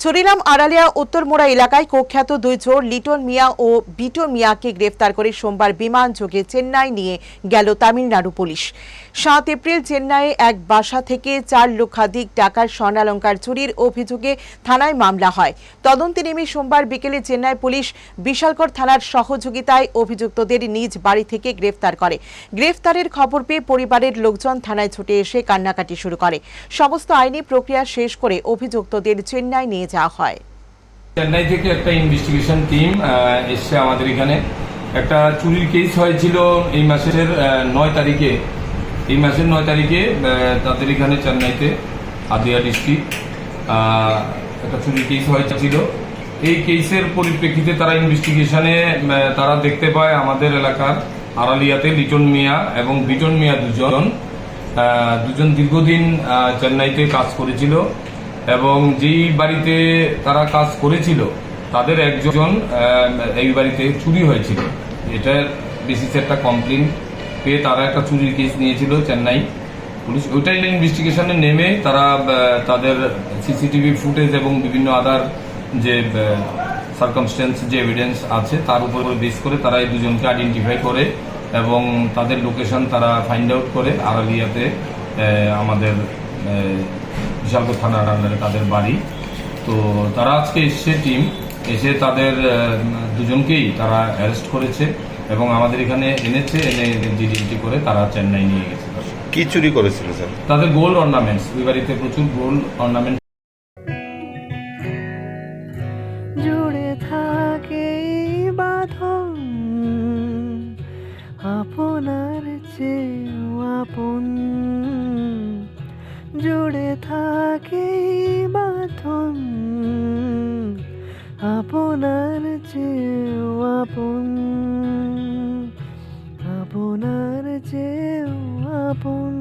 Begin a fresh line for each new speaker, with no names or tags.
চুরিলাম আড়ালিয়া উত্তরমোড়া এলাকায় কুখ্যাত দুই চোর লিটন মিয়া ও বিটন মিয়াকে গ্রেফতার করে সোমবার বিমান যোগে চেন্নাই নিয়ে গেল তামিলনাড়ু পুলিশ। ৭ এপ্রিল চেন্নাইয়ে এক বাসা থেকে ৪ লক্ষাধিক টাকার স্বর্ণালংকার চুরির অভিযোগে থানায় মামলা হয়। তদন্তে নেমে সোমবার বিকেলে চেন্নাই পুলিশ বিশালগড় থানার সহযোগিতায় অভিযুক্তদের নিজ বাড়ি থেকে গ্রেফতার করে। গ্রেফতারের খবর পেয়ে পরিবারের লোকজন থানায় ছুটে এসে কান্নাকাটি শুরু করে। সমস্ত আইনি প্রক্রিয়া শেষ করে অভিযুক্তদের চেন্নাই নিয়ে যাওয়া হয়।
চেন্নাই থেকে একটা ইনভেস্টিগেশন টিম এসছে আমাদের এখানে। একটা চুরির কেস হয়েছিল এই মাসের 9 তারিখে। এই মাসের 9 তারিখে তাদের এখানে চেন্নাইতে আদিয়া ডিস্ট্রিক্ট একটা চুরির কেস হয়েছিল। এই কেসের পরিপ্রেক্ষিতে তারা ইনভেস্টিগেশনে তারা দেখতে পায় আমাদের এলাকার আড়ালিয়াতে লিটন মিয়া এবং বিটন মিয়া দুজন দীর্ঘদিন চেন্নাইতে কাজ করেছিল এবং যেই বাড়িতে তারা কাজ করেছিল তাদের একজন এই বাড়িতে চুরি হয়েছিল। এটার বেসিসে একটা কমপ্লেন পেয়ে তারা একটা চুরির কেস নিয়েছিল চেন্নাই পুলিশ। ওইটাই ইনভেস্টিগেশনে নেমে তারা তাদের সিসিটিভি ফুটেজ এবং বিভিন্ন আদার যে সার্কামস্টেন্স যে এভিডেন্স আছে তার উপর বেস করে তারা এই দুজনকে আইডেন্টিফাই করে এবং তাদের লোকেশন তারা ফাইন্ড আউট করে আড়ালিয়াতে আমাদের বিশালগড় থানার আন্ডারে তাদের বাড়ি। তো তারা আজকে এসছে টিম এসে তাদের দুজনকেই তারা অ্যারেস্ট করেছে এবং আমাদের এখানে এনেছে, এনে জিডি করে তারা চেন্নাই নিয়ে গেছে।
কি চুরি করেছিল স্যার?
তাদের গোল্ড অর্নামেন্টস, ওই বাড়িতে প্রচুর গোল্ড অর্নামেন্ট
জুড়ে থাকে বাঁধন আপনার চেয়েও আপন, জুড়ে থাকে বাঁধন আপনার চেয়েও আপন, আপনার চেয়েও আপন।